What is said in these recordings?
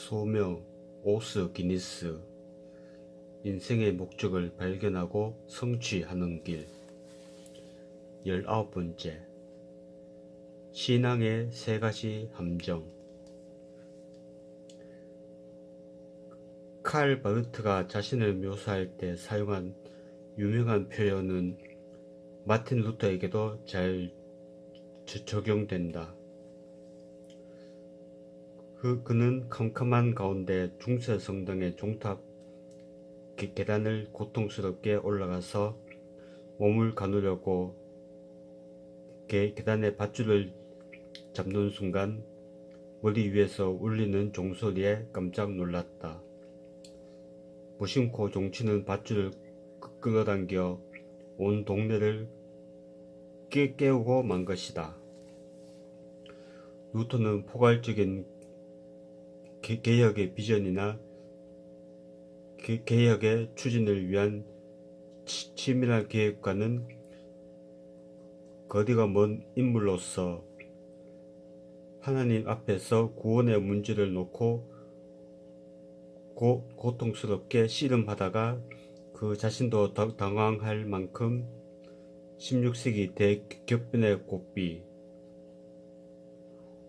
소명, 오스 기니스, 인생의 목적을 발견하고 성취하는 길. 19번째, 신앙의 세 가지 함정. 칼 바르트가 자신을 묘사할 때 사용한 유명한 표현은 마틴 루터에게도 잘 적용된다. 그는 캄캄한 가운데 중세 성당의 종탑 계단을 고통스럽게 올라가서 몸을 가누려고 계단의 밧줄을 잡는 순간 머리 위에서 울리는 종소리에 깜짝 놀랐다. 무심코 종치는 밧줄을 끌어당겨 온 동네를 깨우고 만 것이다. 루터는 포괄적인 개혁의 비전이나 개혁의 추진을 위한 치밀한 계획과는 거리가 먼 인물로서 하나님 앞에서 구원의 문제를 놓고 고통스럽게 씨름하다가 그 자신도 당황할 만큼 16세기 대격변의 고비,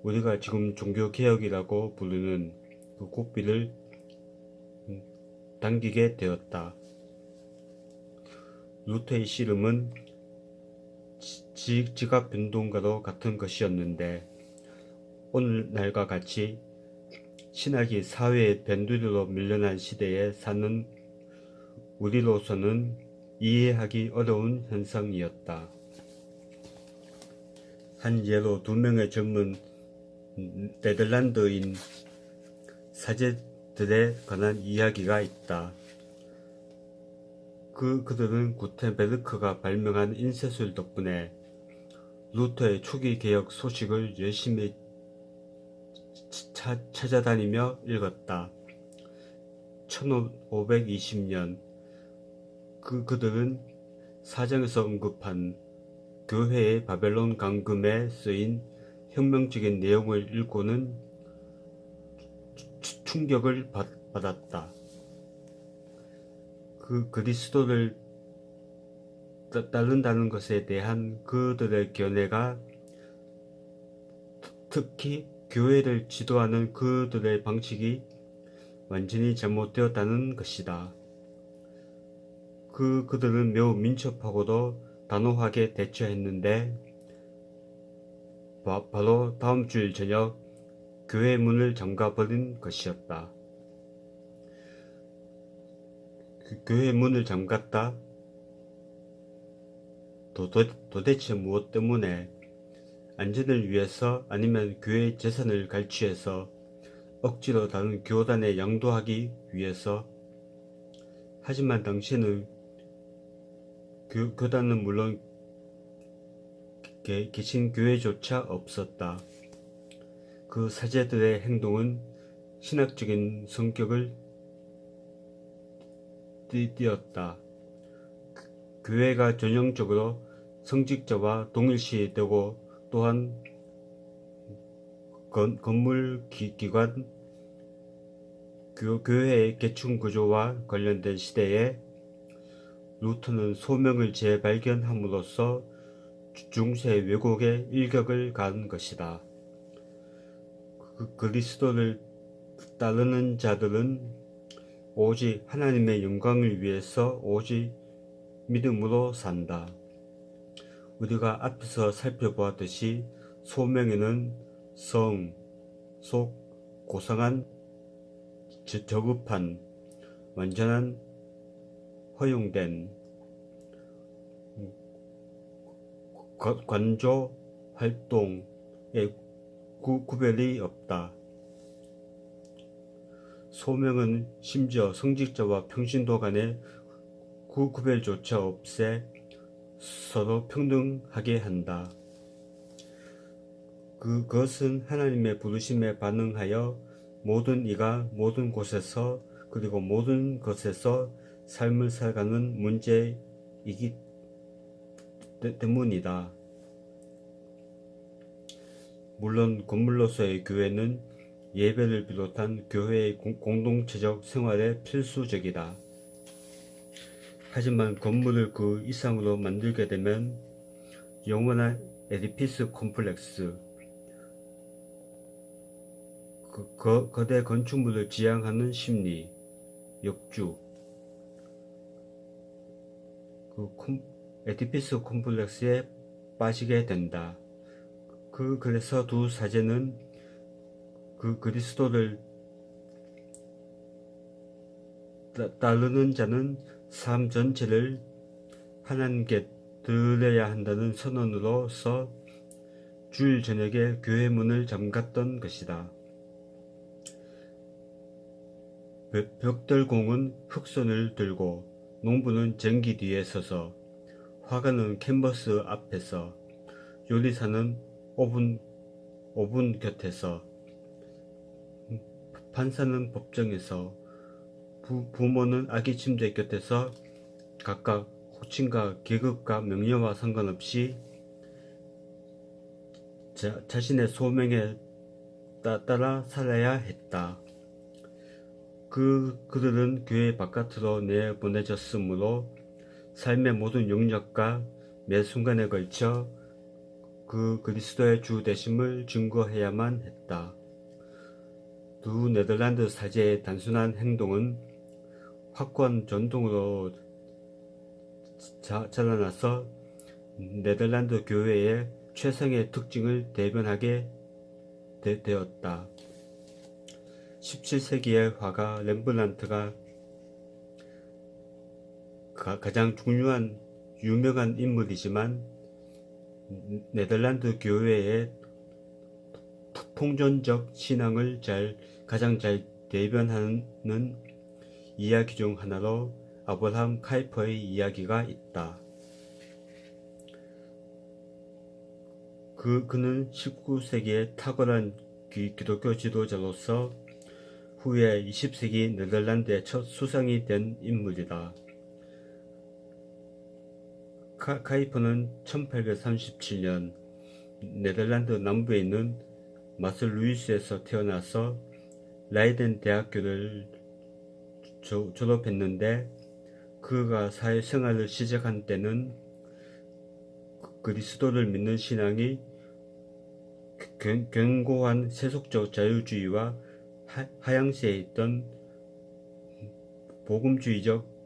우리가 지금 종교개혁이라고 부르는 그 고비를 당기게 되었다. 루터의 씨름은 지각 변동과도 같은 것이었는데 오늘날과 같이 신학이 사회의 변두리로 밀려난 시대에 사는 우리로서는 이해하기 어려운 현상이었다. 한 예로 2명의 젊은 네덜란드인 사제들에 관한 이야기가 있다. 그들은 구텐베르크가 발명한 인쇄술 덕분에 루터의 초기 개혁 소식을 열심히 찾아다니며 읽었다. 1520년 그들은 사정에서 언급한 교회의 바벨론 강금에 쓰인 혁명적인 내용을 읽고는 충격을 받았다. 그리스도를 따른다는 것에 대한 그들의 견해가, 특히 교회를 지도하는 그들의 방식이 완전히 잘못되었다는 것이다. 그들은 매우 민첩하고도 단호하게 대처했는데 바로 다음 주일 저녁 교회 문을 잠가버린 것이었다. 교회 문을 잠갔다? 도대체 무엇 때문에? 안전을 위해서, 아니면 교회 재산을 갈취해서 억지로 다른 교단에 양도하기 위해서? 하지만 당시에는 교단은 물론 개신 교회조차 없었다. 그 사제들의 행동은 신학적인 성격을 띄었다. 교회가 전형적으로 성직자와 동일시되고, 또한 건물 기관, 교회의 계층 구조와 관련된 시대에 루터는 소명을 재발견함으로써 중세 왜곡의 일격을 가한 것이다. 그리스도를 따르는 자들은 오직 하나님의 영광을 위해서 오직 믿음으로 산다. 우리가 앞에서 살펴보았듯이 소명에는 성, 속, 고상한, 저급한, 완전한, 허용된, 관조, 활동의 구별이 없다. 소명은 심지어 성직자와 평신도 간의 구별조차 없애 서로 평등하게 한다. 그것은 하나님의 부르심에 반응하여 모든 이가 모든 곳에서 그리고 모든 것에서 삶을 살아가는 문제이기 때문이다. 물론 건물로서의 교회는 예배를 비롯한 교회의 공동체적 생활에 필수적이다. 하지만 건물을 그 이상으로 만들게 되면 영원한 에디피스 콤플렉스, 거대 건축물을 지향하는 심리, 역주, 에디피스 콤플렉스에 빠지게 된다. 그래서 두 사제는 그리스도를 따르는 자는 삶 전체를 하나님께 드려야 한다는 선언으로서 주일 저녁에 교회 문을 잠갔던 것이다. 벽돌공은 흑선을 들고 농부는 전기 뒤에 서서 화가는 캔버스 앞에서 요리사는 오븐 곁에서 판사는 법정에서 부모는 아기 침대 곁에서 각각 호칭과 계급과 명예와 상관없이 자신의 소명에 따라 살아야 했다. 그들은 교회 바깥으로 내보내졌으므로 삶의 모든 영역과 매 순간에 걸쳐 그리스도의 주 되심을 증거해야만 했다. 두 네덜란드 사제의 단순한 행동은 확고한 전통으로 자라나서 네덜란드 교회의 최상의 특징을 대변하게 되었다. 17세기의 화가 렘브란트가 가장 유명한 인물이지만 네덜란드 교회의 통전적 신앙을 가장 잘 대변하는 이야기 중 하나로 아브라함 카이퍼의 이야기가 있다. 그는 19세기의 탁월한 기독교 지도자로서 후에 20세기 네덜란드의 첫 수상이 된 인물이다. 카이퍼는 1837년 네덜란드 남부에 있는 마슬루이스에서 태어나서 라이덴 대학교를 졸업했는데 그가 사회생활을 시작한 때는 그리스도를 믿는 신앙이 견고한 세속적 자유주의와 하향세에 있던 복음주의적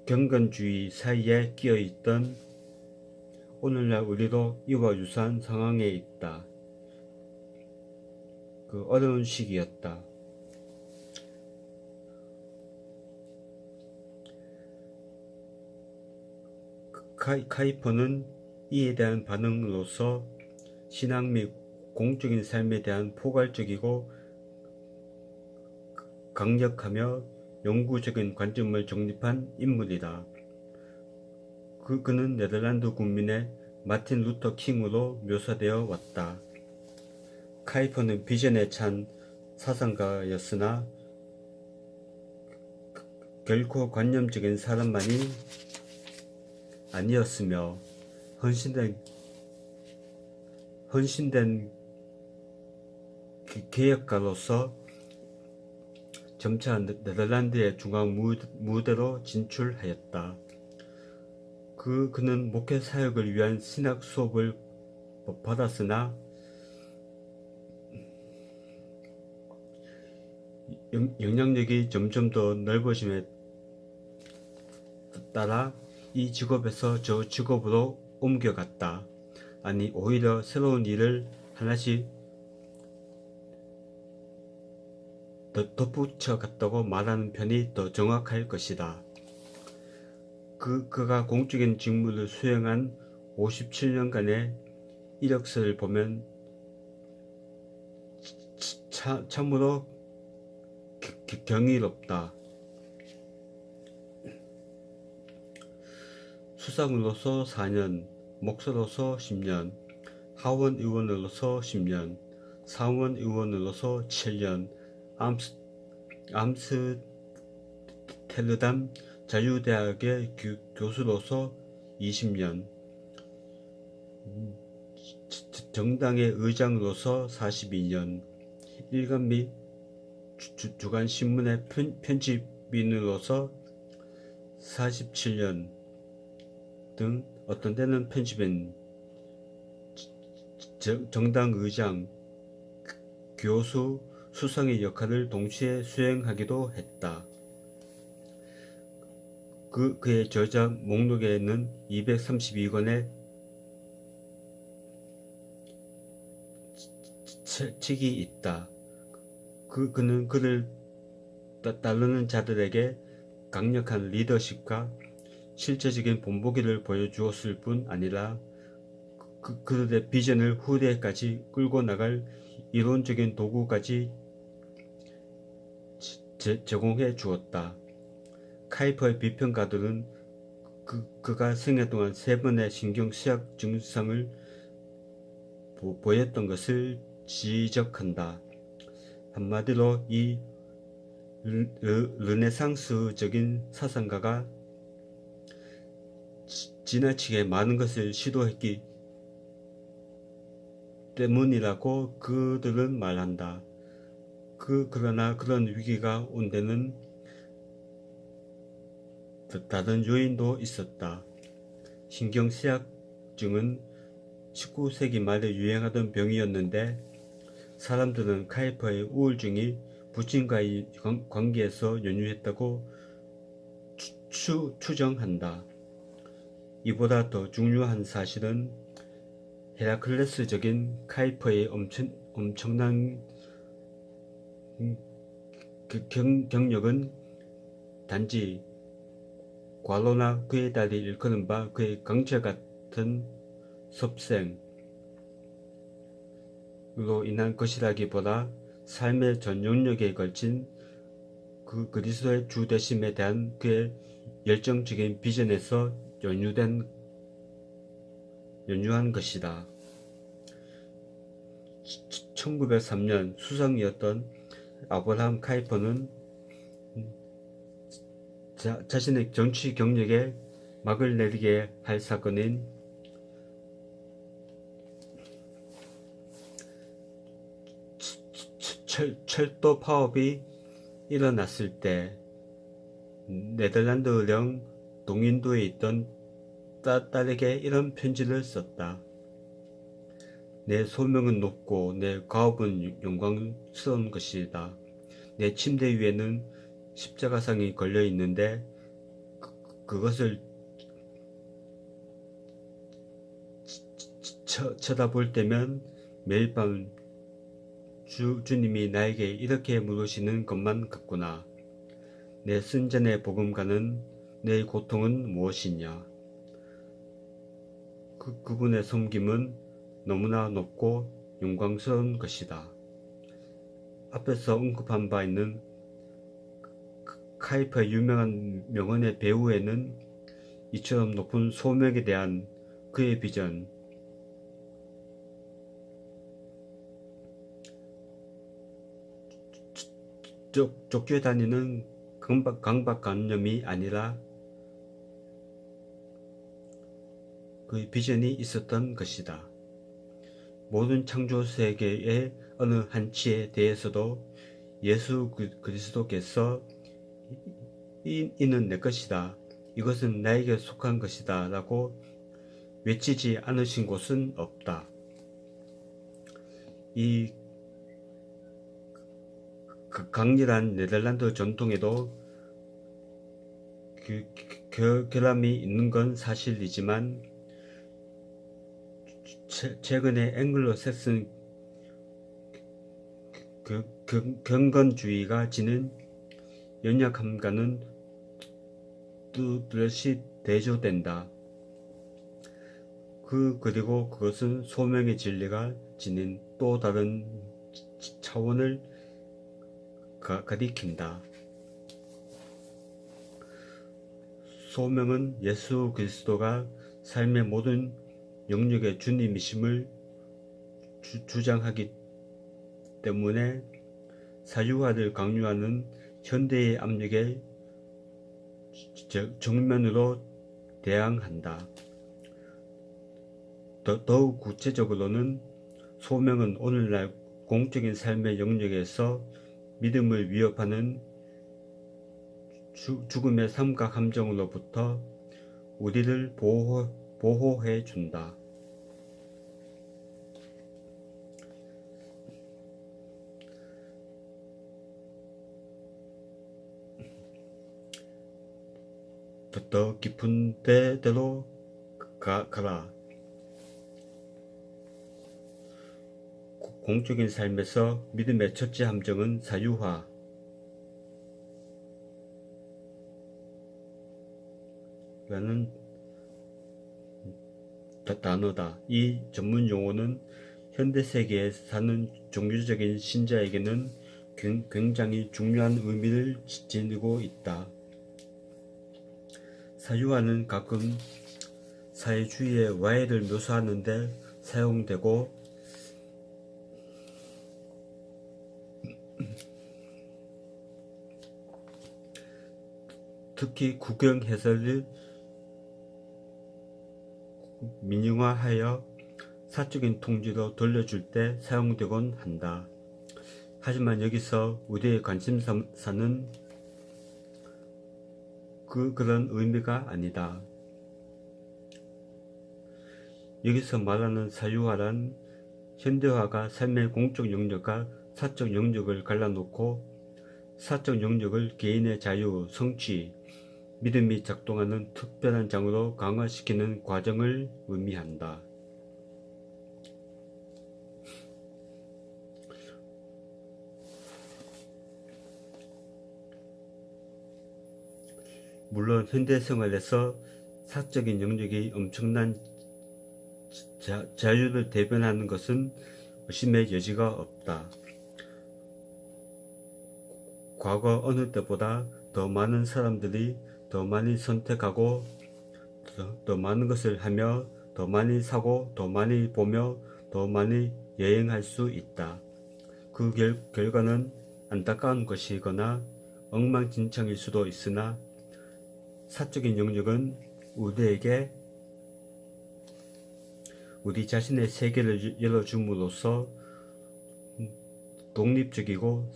경건주의 사이에 끼어있던 오늘날 우리도 이와 유사한 상황에 있다. 어려운 시기였다. 카이퍼는 이에 대한 반응으로서 신앙 및 공적인 삶에 대한 포괄적이고 강력하며 영구적인 관점을 정립한 인물이다. 그는 네덜란드 국민의 마틴 루터 킹으로 묘사되어 왔다. 카이퍼는 비전에 찬 사상가였으나 결코 관념적인 사람만이 아니었으며 헌신된 개혁가로서 점차 네덜란드의 중앙 무대로 진출하였다. 그는 목회 사역을 위한 신학 수업을 받았으나 영향력이 점점 더 넓어짐에 따라 이 직업에서 저 직업으로 옮겨갔다. 아니, 오히려 새로운 일을 하나씩 덧붙여 갔다고 말하는 편이 더 정확할 것이다. 그가 공적인 직무를 수행한 57년간의 이력서를 보면 참으로 경이롭다. 수상으로서 4년, 목사로서 10년, 하원 의원으로서 10년, 상원 의원으로서 7년, 암스테르담 자유대학의 교수로서 20년, 정당의 의장으로서 42년, 일간 및 주간 신문의 편집인으로서 47년 등 어떤 때는 편집인, 정당 의장, 교수, 수상의 역할을 동시에 수행하기도 했다. 그의 저작 목록에는 232권의 책이 있다. 그는 그를 따르는 자들에게 강력한 리더십과 실제적인 본보기를 보여주었을 뿐 아니라 그들의 비전을 후대까지 끌고 나갈 이론적인 도구까지 제공해 주었다. 카이퍼의 비평가들은 그가 생애 동안 3번의 신경쇠약 증상을 보였던 것을 지적한다. 한마디로 이 르네상스적인 사상가가 지나치게 많은 것을 시도했기 때문이라고 그들은 말한다. 그러나 그런 위기가 온 데는 다른 요인도 있었다. 신경쇠약증은 19세기 말에 유행하던 병이었는데 사람들은 카이퍼의 우울증이 부친과의 관계에서 연유했다고 추정한다. 이보다 더 중요한 사실은 헤라클레스적인 카이퍼의 엄청난 경력은 단지 과로나 그의 딸이 일컫는 바 그의 강철 같은 섭생으로 인한 것이라기보다 삶의 전 영역에 걸친 그리스도의 주되심에 대한 그의 열정적인 비전에서 연유한 것이다. 1903년 수상이었던 아브라함 카이퍼는 자신의 정치 경력에 막을 내리게 할 사건인 철도 파업이 일어났을 때 네덜란드 령 동인도에 있던 딸에게 이런 편지를 썼다. 내 소명은 높고 내 가업은 영광스러운 것이다. 내 침대 위에는 십자가상이 걸려 있는데 그것을 쳐다볼 때면 매일 밤 주님이 나에게 이렇게 물으시는 것만 같구나. 내 순전의 복음가는 내 고통은 무엇이냐. 그분의 섬김은 너무나 높고 영광스러운 것이다. 앞에서 언급한 바 있는 카이퍼의 유명한 명언의 배후에는 이처럼 높은 소명에 대한 그의 비전, 쫓겨 다니는 강박관념이 아니라 그의 비전이 있었던 것이다. 모든 창조 세계의 어느 한치에 대해서도 예수 그리스도께서 이는 내 것이다, 이것은 나에게 속한 것이다 라고 외치지 않으신 곳은 없다. 이 강렬한 네덜란드 전통에도 결함이 있는 건 사실이지만 최근에 앵글로색슨 경건주의가 지닌 연약함과는 뚜렷이 대조된다. 그리고 그것은 소명의 진리가 지닌 또 다른 차원을 가리킨다. 소명은 예수 그리스도가 삶의 모든 영역의 주님이심을 주장하기 때문에 사유화를 강요하는 현대의 압력에 정면으로 대항한다. 더욱 구체적으로는 소명은 오늘날 공적인 삶의 영역에서 믿음을 위협하는 죽음의 삼각 함정으로부터 우리를 보호해 준다. 더 깊은 데대로 가라. 공적인 삶에서 믿음의 첫째 함정은 사유화 라는 단어다. 이 전문 용어는 현대세계에 사는 종교적인 신자에게는 굉장히 중요한 의미를 지니고 있다. 사유화는 가끔 사회주의의 와해를 묘사하는 데 사용되고 특히 구경 해설을 민영화하여 사적인 통지로 돌려줄 때 사용되곤 한다. 하지만 여기서 우리의 관심사는 그런 의미가 아니다. 여기서 말하는 사유화란 현대화가 삶의 공적 영역과 사적 영역을 갈라놓고 사적 영역을 개인의 자유, 성취, 믿음이 작동하는 특별한 장으로 강화시키는 과정을 의미한다. 물론 현대생활에서 사적인 영역이 엄청난 자유를 대변하는 것은 의심의 여지가 없다. 과거 어느 때보다 더 많은 사람들이 더 많이 선택하고 더 많은 것을 하며 더 많이 사고 더 많이 보며 더 많이 여행할 수 있다. 그 결과는 안타까운 것이거나 엉망진창일 수도 있으나 사적인 영역은 우리에게 우리 자신의 세계를 열어줌으로써 독립적이고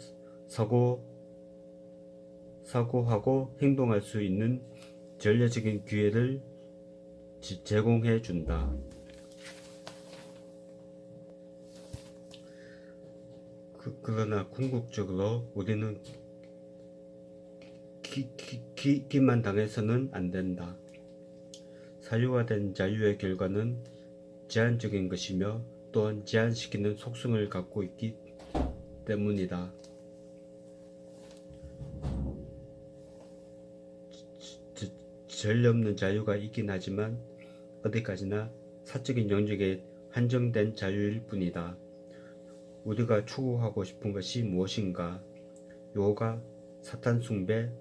사고하고 행동할 수 있는 전략적인 기회를 제공해 준다. 그러나 궁극적으로 우리는 기만 당해서는 안 된다. 사유화된 자유의 결과는 제한적인 것이며 또한 제한시키는 속성을 갖고 있기 때문이다. 전례 없는 자유가 있긴 하지만 어디까지나 사적인 영역에 한정된 자유일 뿐이다. 우리가 추구하고 싶은 것이 무엇인가? 요가, 사탄 숭배,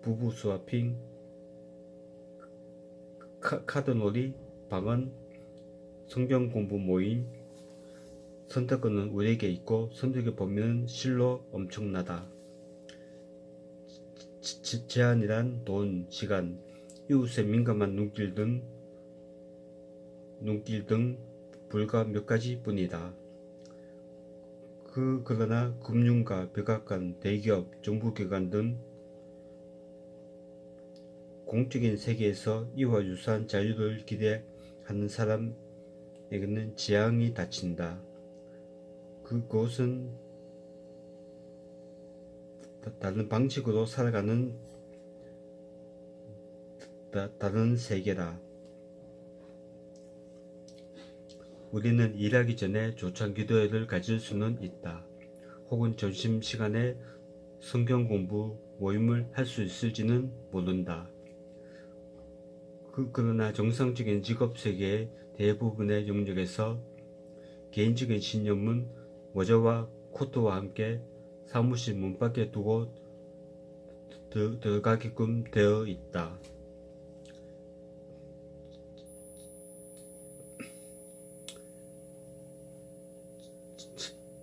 부부 스와핑, 카드놀이, 방언, 성경 공부 모임. 선택권은 우리에게 있고 선택의 범위는 실로 엄청나다. 제한이란 돈, 시간, 이웃의 민감한 눈길 등 불과 몇 가지 뿐이다. 그러나 금융가, 백악관, 대기업, 정부기관 등 공적인 세계에서 이와 유사한 자유를 기대하는 사람에게는 재앙이 닥친다. 그것은 다른 방식으로 살아가는 다른 세계다. 우리는 일하기 전에 조찬 기도회를 가질 수는 있다. 혹은 점심시간에 성경 공부 모임을 할 수 있을지는 모른다. 그러나 정상적인 직업세계의 대부분의 영역에서 개인적인 신념은 모자와 코트와 함께 사무실 문밖에 두고 들어가게끔 되어 있다.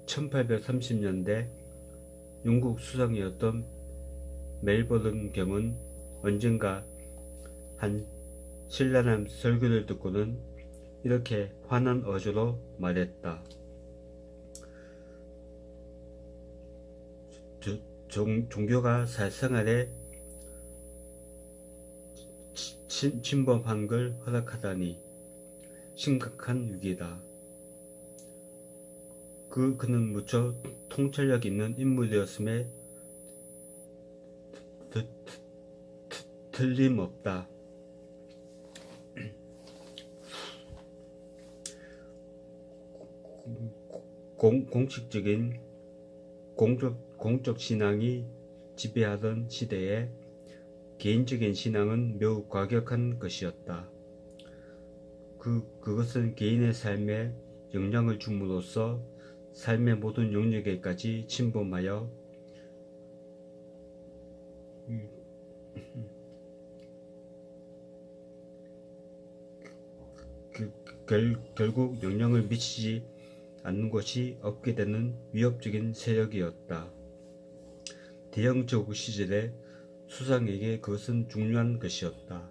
(1830년대) 영국 수상이었던 멜버른 경은 언젠가 한 신랄한 설교를 듣고는 이렇게 환한 어조로 말했다. 종교가 사생활에 침범한 걸 허락하다니 심각한 위기다. 그는 무척 통찰력 있는 인물이었음에 틀림없다. 공식적인 공적 신앙이 지배하던 시대에 개인적인 신앙은 매우 과격한 것이었다. 그것은 개인의 삶에 영향을 줌으로써 삶의 모든 영역에까지 침범하여 결국 영향을 미치지 않는 것이 없게 되는 위협적인 세력이었다. 대영 제국 시절에 수상에게 그것은 중요한 것이었다.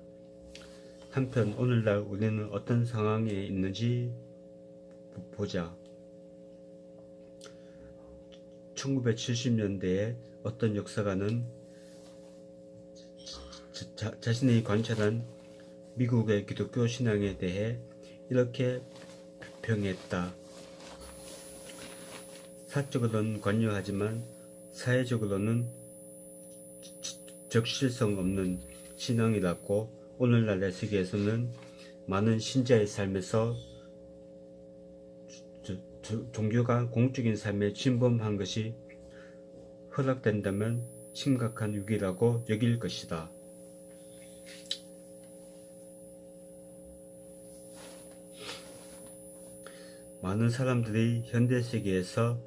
한편 오늘날 우리는 어떤 상황에 있는지 보자. 1970년대에 어떤 역사가는 자신이 관찰한 미국의 기독교 신앙에 대해 이렇게 평했다. 사적으로는 관여하지만 사회적으로는 적실성 없는 신앙이라고 오늘날의 세계에서는 많은 신자의 삶에서 종교가 공적인 삶에 침범한 것이 허락된다면 심각한 위기라고 여길 것이다. 많은 사람들이 현대세계에서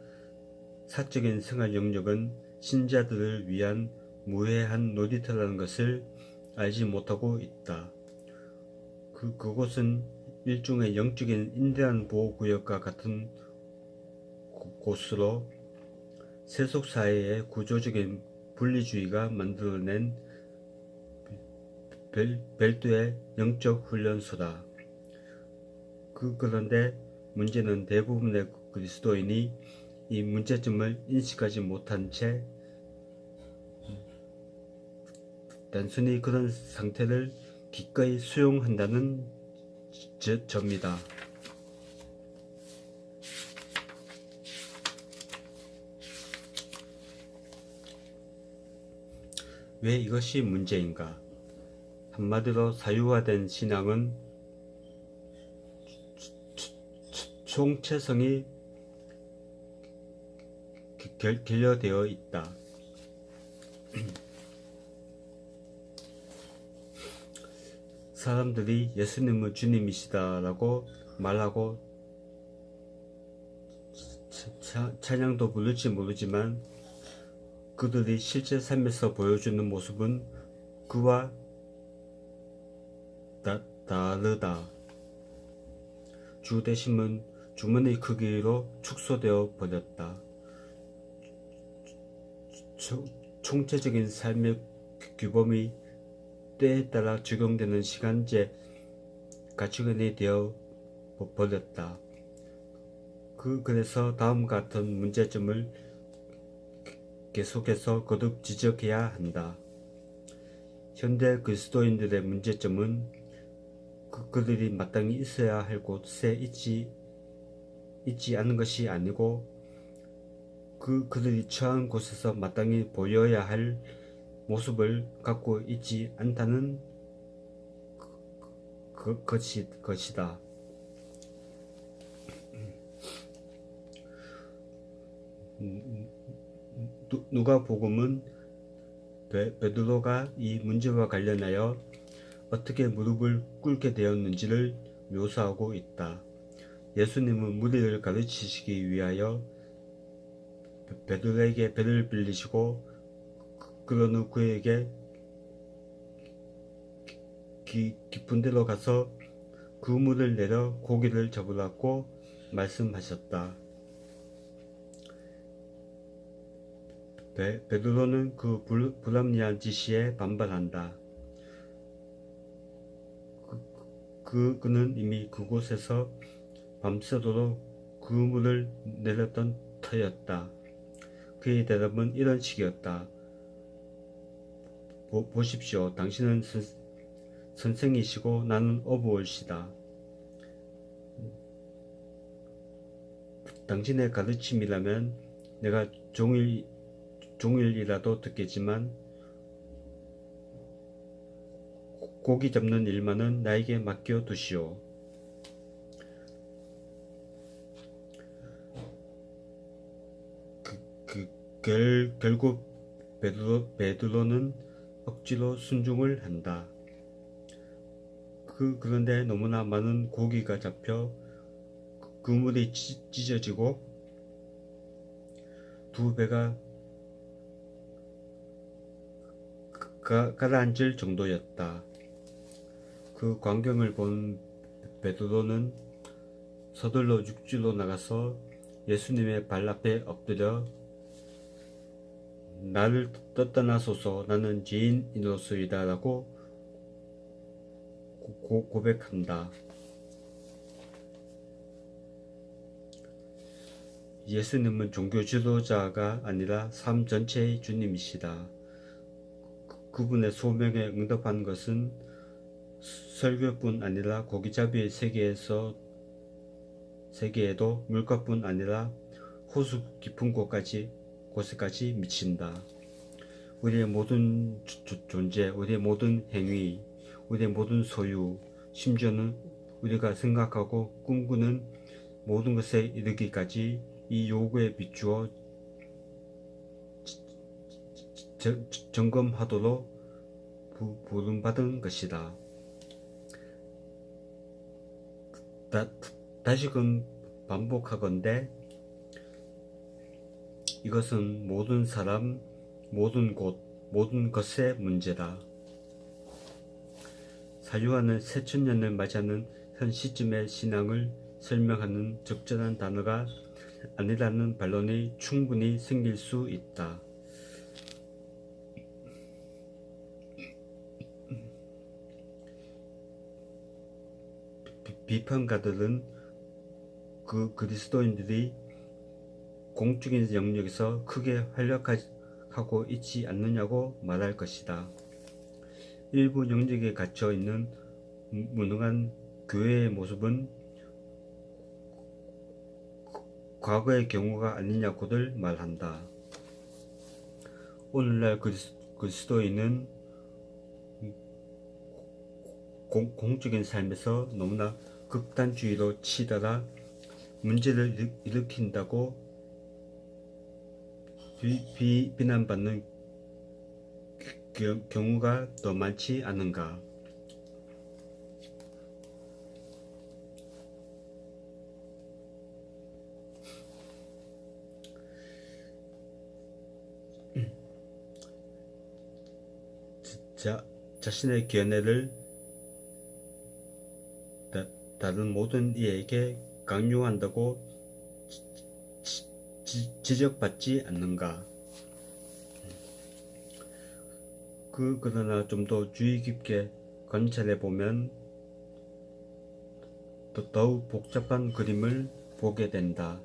사적인 생활 영역은 신자들을 위한 무해한 놀이터라는 것을 알지 못하고 있다. 그곳은 일종의 영적인 인대한 보호구역과 같은 곳으로 세속사회의 구조적인 분리주의가 만들어낸 별도의 영적 훈련소다. 그런데 문제는 대부분의 그리스도인이 이 문제점을 인식하지 못한 채 단순히 그런 상태를 기꺼이 수용한다는 점이다. 왜 이것이 문제인가? 한마디로 사유화된 신앙은 총체성이 결여되어 있다. 사람들이 예수님은 주님이시다 라고 말하고 찬양도 부를지 모르지만 그들이 실제 삶에서 보여주는 모습은 그와 다르다. 주대심은 주머니 크기로 축소되어 버렸다. 총체적인 삶의 규범이 때에 따라 적용되는 시간제 가치관이 되어 버렸다. 그래서 다음과 같은 문제점을 계속해서 거듭 지적해야 한다. 현대 그리스도인들의 문제점은 그들이 마땅히 있어야 할 곳에 있지 않은 것이 아니고 그들이 처한 곳에서 마땅히 보여야 할 모습을 갖고 있지 않다는 것이다. 누가복음은 베드로가 이 문제와 관련하여 어떻게 무릎을 꿇게 되었는지를 묘사하고 있다. 예수님은 무리를 가르치시기 위하여 베드로에게 배를 빌리시고 그런 후 그에게 깊은 데로 가서 그물을 내려 고기를 잡으라고 말씀하셨다. 베드로는 그 불합리한 지시에 반발한다. 그는 이미 그곳에서 밤새도록 그물을 내렸던 터였다. 그의 대답은 이런 식이었다. 보십시오. 당신은 선생이시고 나는 어부올시다. 당신의 가르침이라면 내가 종일이라도 듣겠지만 고기 잡는 일만은 나에게 맡겨 두시오. 결국 베드로는 억지로 순종을 한다. 그런데 너무나 많은 고기가 잡혀 그물이 찢어지고 두 배가 가라앉을 정도였다. 그 광경을 본 베드로는 서둘러 육지로 나가서 예수님의 발 앞에 엎드려 나를 떠나소서 나는 죄인이로소이다 라고 고백한다. 예수님은 종교 지도자가 아니라 삶 전체의 주님이시다. 그분의 소명에 응답한 것은 설교뿐 아니라 고기잡이의 세계에도 물가뿐 아니라 호수 깊은 곳에까지 미친다. 우리의 모든 존재, 우리의 모든 행위, 우리의 모든 소유, 심지어는 우리가 생각하고 꿈꾸는 모든 것에 이르기까지 이 요구에 비추어 점검하도록 부름받은 것이다. 다시금 반복하건대 이것은 모든 사람, 모든 곳, 모든 것의 문제다. 사유하는 새천년을 맞이하는 현 시점의 신앙을 설명하는 적절한 단어가 아니라는 반론이 충분히 생길 수 있다. 비판가들은 그리스도인들이 공적인 영역에서 크게 활약하고 있지 않느냐고 말할 것이다. 일부 영역에 갇혀 있는 무능한 교회의 모습은 과거의 경우가 아니냐고들 말한다. 오늘날 그리스도인은 공적인 삶에서 너무나 극단주의로 치달아 문제를 일으킨다고 비난받는 경우가 더 많지 않은가. 자신의 견해를 다른 모든 이에게 강요한다고 지적받지 않는가. 그러나 좀 더 주의 깊게 관찰해 보면 더욱 복잡한 그림을 보게 된다.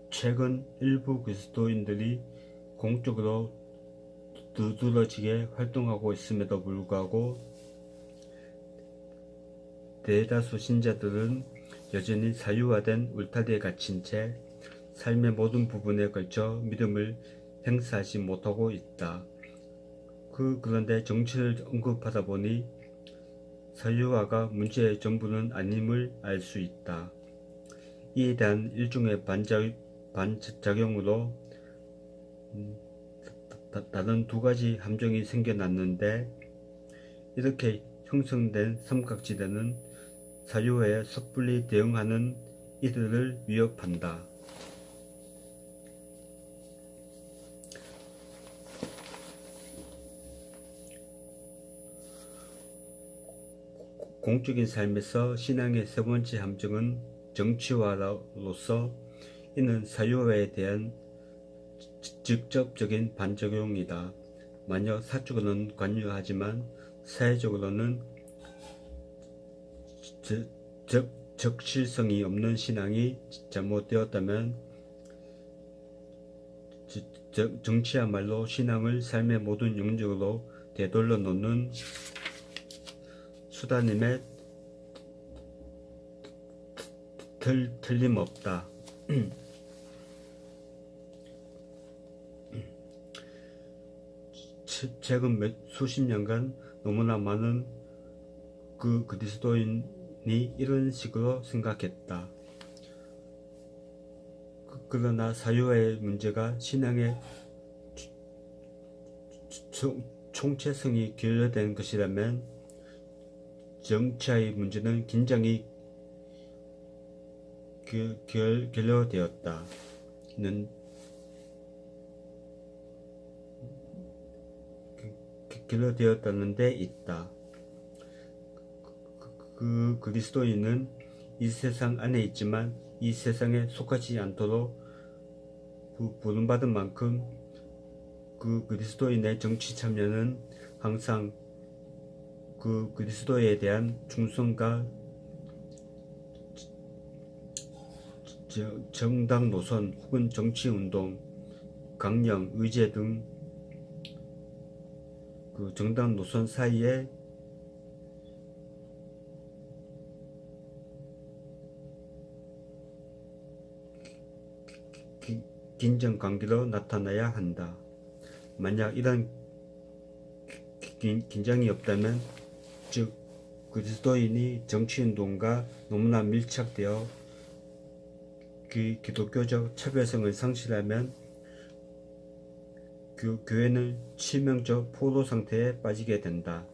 최근 일부 그리스도인들이 공적으로 두드러지게 활동하고 있음에도 불구하고 대다수 신자들은 여전히 사유화된 울타리에 갇힌 채 삶의 모든 부분에 걸쳐 믿음을 행사하지 못하고 있다. 그런데 정치를 언급하다 보니 사유화가 문제의 전부는 아님을 알 수 있다. 이에 대한 일종의 반작용으로 다른 두 가지 함정이 생겨났는데, 이렇게 형성된 삼각지대는 사유화에 섣불리 대응하는 이들을 위협한다. 공적인 삶에서 신앙의 세 번째 함정은 정치화로서 이는 사유화에 대한 직접적인 반작용이다. 만약 사적으로는 관여하지만 사회적으로는 적실성이 없는 신앙이 잘못되었다면 정치야말로 신앙을 삶의 모든 영역으로 되돌려 놓는 수단임에 틀림없다. 최근 수십 년간 너무나 많은 그리스도인이 이런 식으로 생각했다. 그러나 사유의 문제가 신앙의 총체성이 결여된 것이라면 정치의 문제는 긴장이 결여되었다는 데 있다. 그리스도인은 이 세상 안에 있지만 이 세상에 속하지 않도록 부름받은 만큼 그리스도인의 정치 참여는 항상 그리스도에 대한 충성과 정당 노선 혹은 정치운동, 강령, 의제 등 정당 노선 사이에 긴장 관계로 나타나야 한다. 만약 이런 긴장이 없다면, 즉 그리스도인이 정치운동과 너무나 밀착되어 기독교적 차별성을 상실하면 교회는 치명적 포로 상태에 빠지게 된다.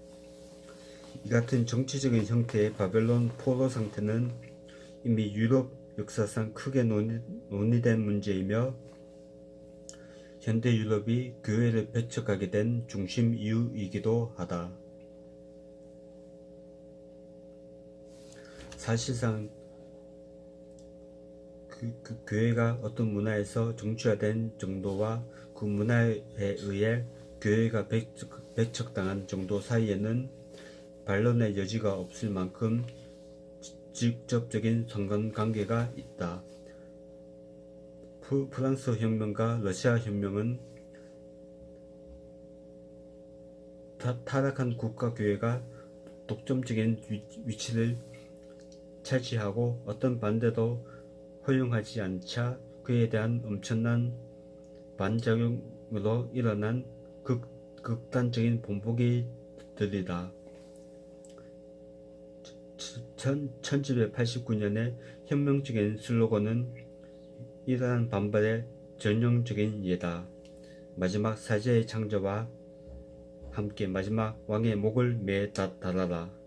이 같은 정치적인 형태의 바벨론 포로 상태는 이미 유럽 역사상 크게 논의된 문제이며 현대 유럽이 교회를 배척하게 된 중심 이유이기도 하다. 사실상 교회가 어떤 문화에서 정치화된 정도와 그 문화에 의해 교회가 배척당한 정도 사이에는 반론의 여지가 없을 만큼 직접적인 상관관계가 있다. 프랑스 혁명과 러시아 혁명은 타락한 국가교회가 독점적인 위치를 차지하고 어떤 반대도 허용하지 않자 그에 대한 엄청난 반작용으로 일어난 극단적인 본보기들이다. 1789년의 혁명적인 슬로건은 이러한 반발의 전형적인 예다. 마지막 사제의 창조와 함께 마지막 왕의 목을 매 달아라.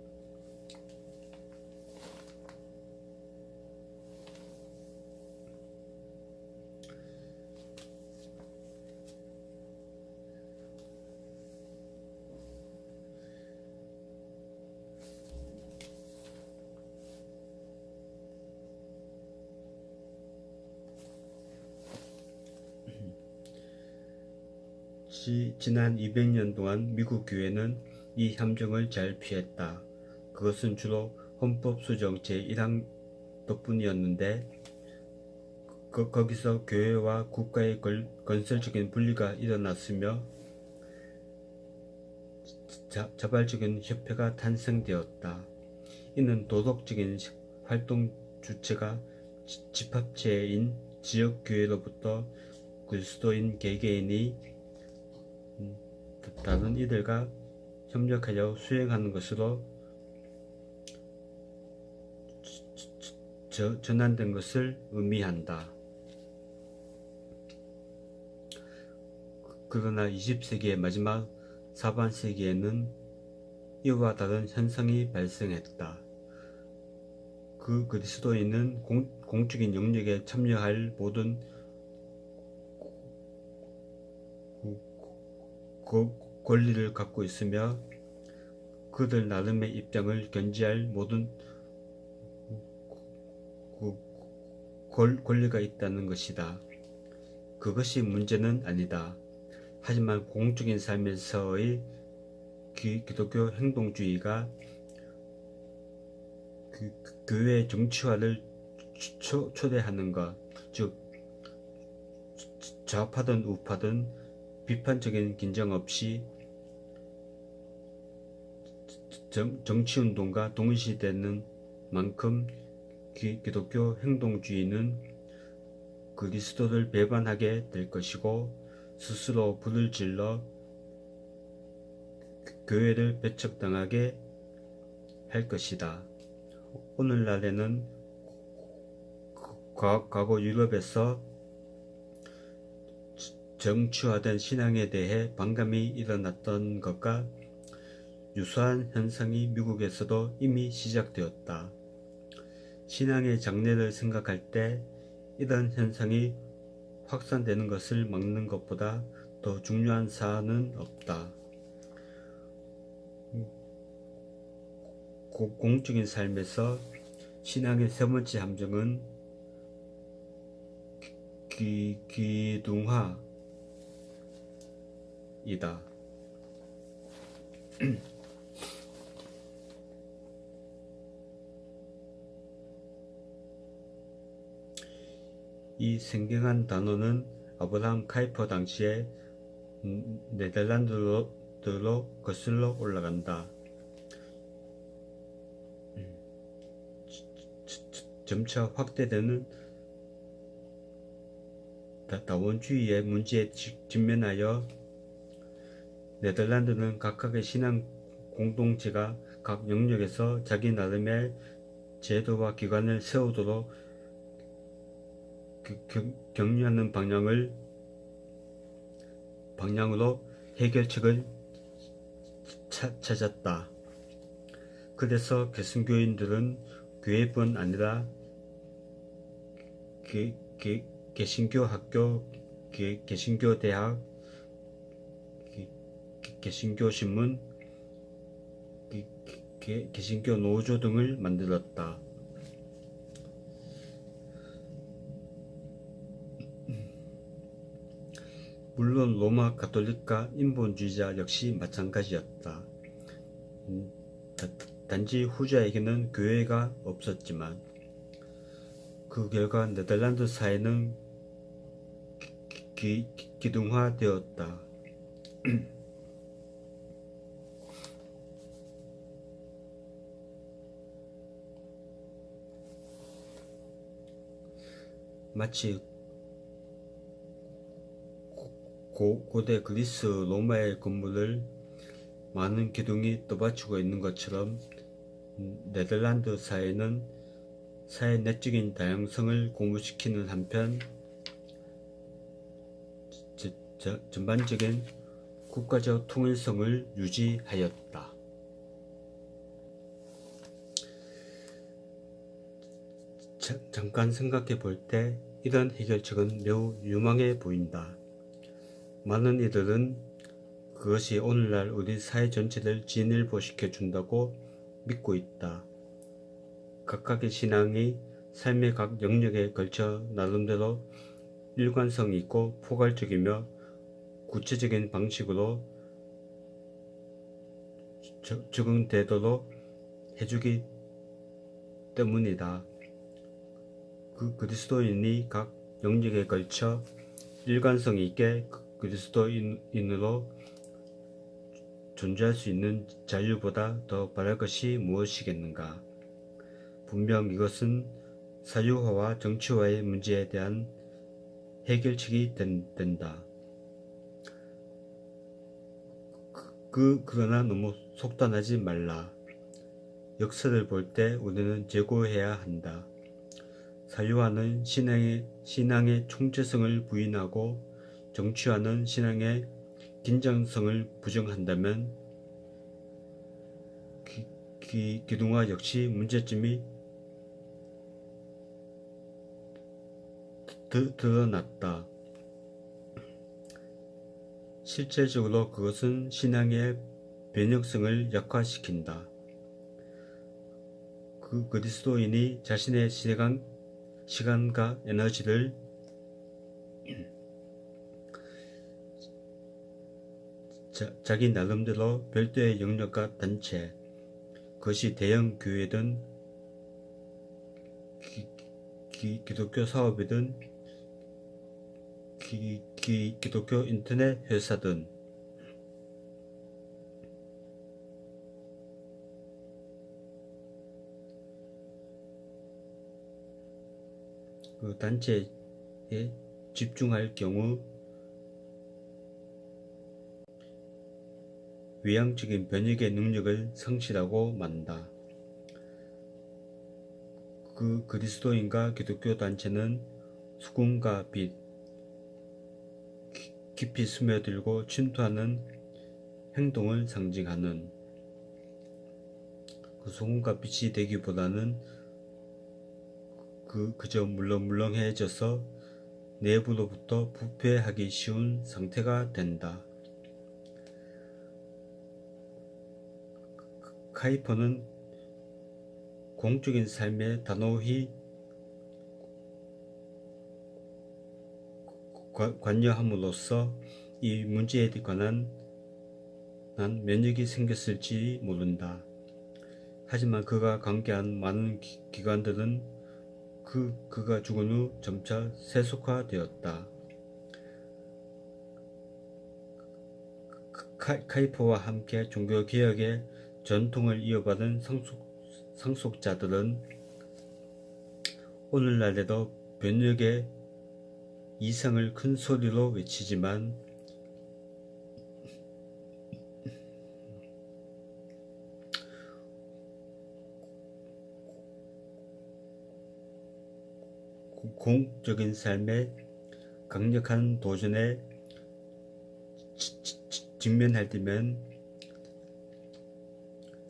지난 200년 동안 미국 교회는 이 함정을 잘 피했다. 그것은 주로 헌법 수정 제1항 덕분이었는데 거기서 교회와 국가의 건설적인 분리가 일어났으며 자발적인 협회가 탄생되었다. 이는 도덕적인 활동 주체가 집합체인 지역교회로부터 그리스도인 개개인이 다른 이들과 협력하여 수행하는 것으로 전환된 것을 의미한다. 그러나 20세기의 마지막 사반세기에는 이와 다른 현상이 발생했다. 그리스도인은 공적인 영역에 참여할 모든 권리를 갖고 있으며 그들 나름의 입장을 견지할 모든 권리가 있다는 것이다. 그것이 문제는 아니다. 하지만 공적인 삶에서의 기독교 행동주의가 교회의 정치화를 초래하는 것, 즉 좌파든 우파든 비판적인 긴장 없이 정치운동과 동일시되는 만큼 기독교 행동주의는 그리스도를 배반하게 될 것이고 스스로 불을 질러 교회를 배척당하게 할 것이다. 오늘날에는 과거 유럽에서 정치화된 신앙에 대해 반감이 일어났던 것과 유사한 현상이 미국에서도 이미 시작되었다. 신앙의 장래를 생각할 때 이런 현상이 확산되는 것을 막는 것보다 더 중요한 사안은 없다. 공적인 삶에서 신앙의 세 번째 함정은 기둥화이다. 이 생경한 단어는 아브라함 카이퍼 당시에 네덜란드로 거슬러 올라간다. 점차 확대되는 다원주의의 문제에 직면하여 네덜란드는 각각의 신앙 공동체가 각 영역에서 자기 나름의 제도와 기관을 세우도록 격려하는 방향으로 해결책을 찾았다. 그래서 개신교인들은 교회뿐 아니라 개신교 학교, 개신교 대학, 개신교 신문, 개신교 노조 등을 만들었다. 물론 로마 가톨릭과 인본주의자 역시 마찬가지였다. 단지 후자에게는 교회가 없었지만 그 결과 네덜란드 사회는 기둥화되었다. 마치 고대 그리스 로마의 건물을 많은 기둥이 떠받치고 있는 것처럼 네덜란드 사회는 사회 내적인 다양성을 공유시키는 한편 전반적인 국가적 통일성을 유지하였다. 잠깐 생각해 볼 때 이런 해결책은 매우 유망해 보인다. 많은 이들은 그것이 오늘날 우리 사회 전체를 진일보시켜 준다고 믿고 있다. 각각의 신앙이 삶의 각 영역에 걸쳐 나름대로 일관성이 있고 포괄적이며 구체적인 방식으로 적응되도록 해주기 때문이다. 그 그리스도인이 각 영역에 걸쳐 일관성이 있게 그리스도인으로 존재할 수 있는 자유보다 더 바랄 것이 무엇이겠는가. 분명 이것은 사유화와 정치화의 문제에 대한 해결책이 된다. 그러나 너무 속단하지 말라. 역사를 볼 때 우리는 재고해야 한다. 사유화는 신앙의 총체성을 부인하고 정치화는 신앙의 긴장성을 부정한다면 기둥화 역시 문제점이 드러났다. 실질적으로 그것은 신앙의 변혁성을 약화시킨다. 그 그리스도인이 자신의 시간과 에너지를 자기 나름대로 별도의 영역과 단체, 그것이 대형 교회든 기독교 사업이든 기독교 인터넷 회사든 그 단체에 집중할 경우 외향적인 변혁의 능력을 상실하고 만다. 그 그리스도인과 기독교 단체는 수금과 빛, 깊이 스며들고 침투하는 행동을 상징하는 그 수금과 빛이 되기보다는 그저 물렁물렁해져서 내부로부터 부패하기 쉬운 상태가 된다. 카이퍼는 공적인 삶에 단호히 관여함으로써 이 문제에 관한 면역이 생겼을지 모른다. 하지만 그가 관계한 많은 기관들은 그가 죽은 후 점차 세속화되었다. 카이퍼와 함께 종교개혁의 전통을 이어받은 상속자들은 오늘날에도 변혁의 이상을 큰 소리로 외치지만 공적인 삶의 강력한 도전에 직면할 때면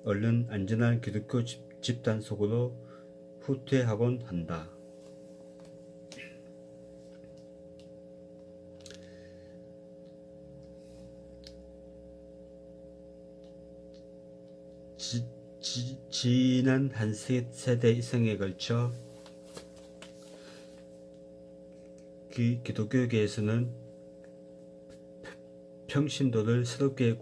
얼른 안전한 기독교 집단 속으로 후퇴하곤 한다. 지난 한 세대 이상에 걸쳐 기독교계에서는 평신도를 새롭게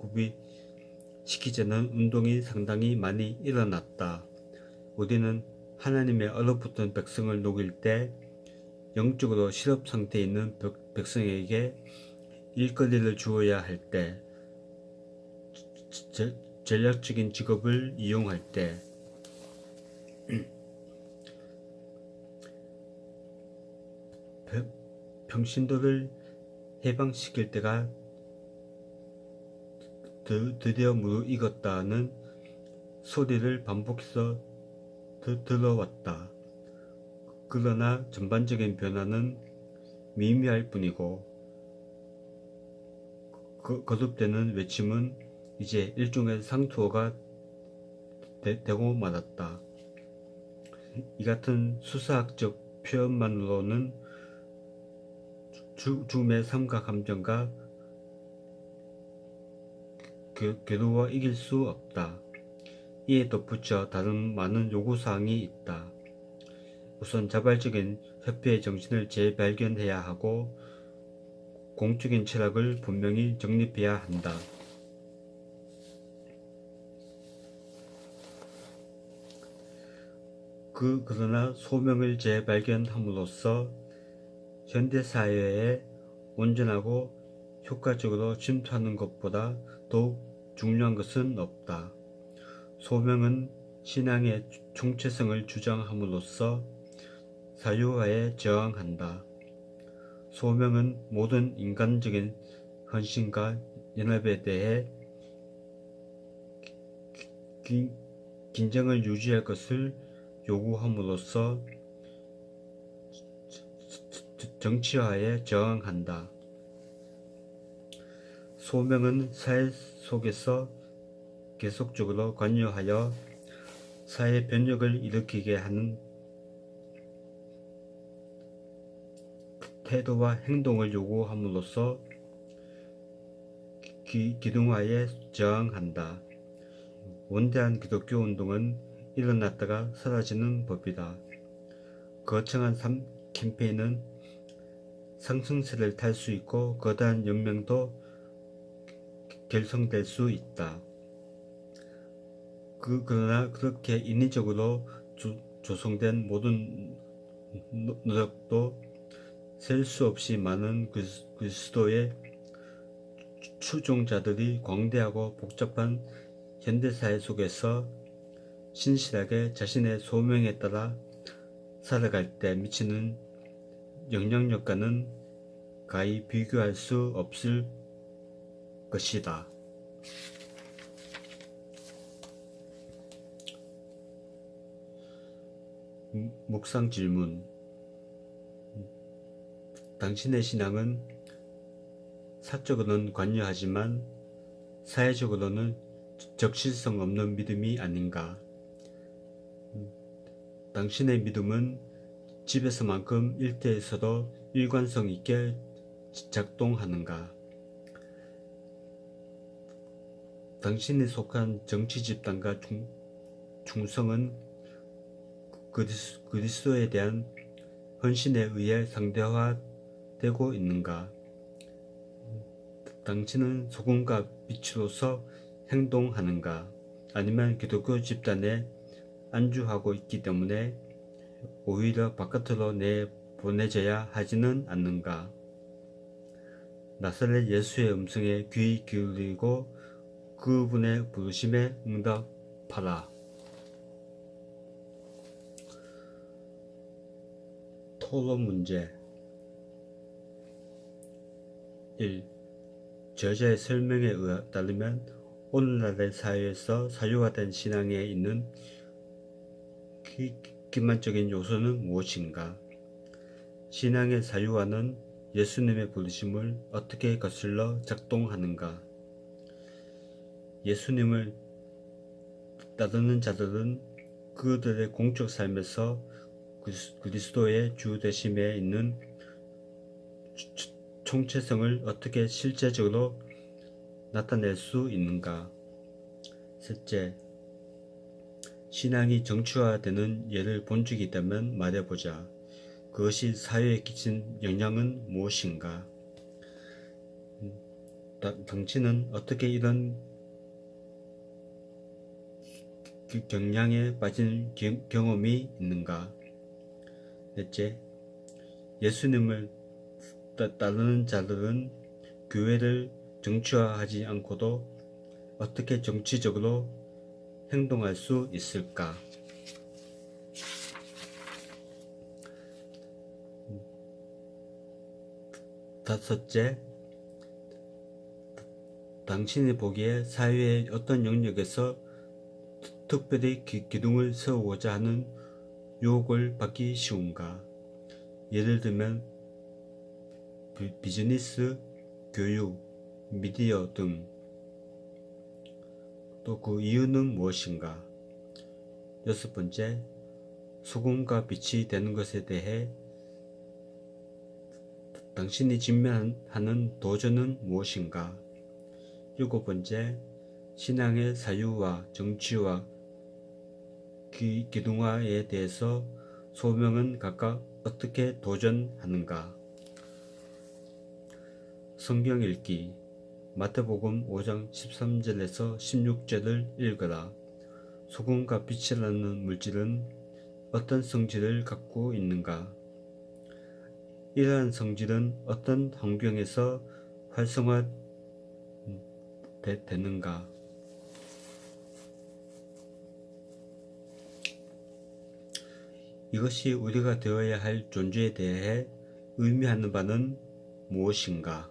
구비시키자는 운동이 상당히 많이 일어났다. 우리는 하나님의 얼어붙은 백성을 녹일 때 영적으로 실업 상태에 있는 백성에게 일거리를 주어야 할 때, 전략적인 직업을 이용할 때, 평신도를 해방시킬 때가 드디어 무르익었다는 소리를 반복해서 들어왔다. 그러나 전반적인 변화는 미미할 뿐이고 거듭되는 외침은 이제 일종의 상투어가 되고 말았다. 이 같은 수사학적 표현만으로는 죽음의 삶과 감정과 괴로워 이길 수 없다. 이에 덧붙여 다른 많은 요구사항이 있다. 우선 자발적인 협회의 정신을 재발견해야 하고 공적인 철학을 분명히 정립해야 한다. 그러나 소명을 재발견함으로써 현대사회에 온전하고 효과적으로 침투하는 것보다 더욱 중요한 것은 없다. 소명은 신앙의 총체성을 주장함으로써 사유화에 저항한다. 소명은 모든 인간적인 헌신과 연합에 대해 긴장을 유지할 것을 요구함으로써 정치화에 저항한다. 소명은 사회 속에서 계속적으로 관여하여 사회 변혁을 일으키게 하는 태도와 행동을 요구함으로써 기능화에 저항한다. 원대한 기독교 운동은 일어났다가 사라지는 법이다. 거창한 캠페인은 상승세를 탈 수 있고 거대한 연맹도 결성될 수 있다. 그러나 그렇게 인위적으로 조성된 모든 노력도 셀 수 없이 많은 그리스도의 추종자들이 광대하고 복잡한 현대사회 속에서 신실하게 자신의 소명에 따라 살아갈 때 미치는 영향력과는 가히 비교할 수 없을 것이다. 묵상 질문. 당신의 신앙은 사적으로는 관여하지만 사회적으로는 적실성 없는 믿음이 아닌가? 당신의 믿음은 집에서만큼 일터에서도 일관성 있게 작동하는가? 당신이 속한 정치 집단과 충성은 그리스도에 대한 헌신에 의해 상대화되고 있는가? 당신은 소금과 빛으로서 행동하는가? 아니면 기독교 집단에 안주하고 있기 때문에 오히려 바깥으로 내보내져야 하지는 않는가? 나사렛 예수의 음성에 귀 기울이고 그분의 부르심에 응답하라. 토론 문제 1. 저자의 설명에 따르면 오늘날의 사회에서 사유화된 신앙에 있는 기만적인 요소는 무엇인가? 신앙의 사유화는 예수님의 부르심을 어떻게 거슬러 작동하는가? 예수님을 따르는 자들은 그들의 공적 삶에서 그리스도의 주 되심에 있는 총체성을 어떻게 실제적으로 나타낼 수 있는가? 셋째, 신앙이 정치화되는 예를 본 적이 있다면 말해보자. 그것이 사회에 끼친 영향은 무엇인가? 당신은 어떻게 이런 경향에 빠진 경험이 있는가? 넷째, 예수님을 따르는 자들은 교회를 정치화하지 않고도 어떻게 정치적으로 행동할 수 있을까? 다섯째, 당신이 보기에 사회의 어떤 영역에서 특별히 기둥을 세우고자 하는 유혹을 받기 쉬운가? 예를 들면 비즈니스, 교육, 미디어 등. 또 그 이유는 무엇인가? 여섯 번째, 소금과 빛이 되는 것에 대해 당신이 직면하는 도전은 무엇인가? 일곱 번째, 신앙의 사유와 정치와 기둥화에 대해서 소명은 각각 어떻게 도전하는가? 성경 읽기. 마태복음 5장 13절에서 16절을 읽어라. 소금과 빛이라는 물질은 어떤 성질을 갖고 있는가? 이러한 성질은 어떤 환경에서 활성화되는가? 이것이 우리가 되어야 할 존재에 대해 의미하는 바는 무엇인가?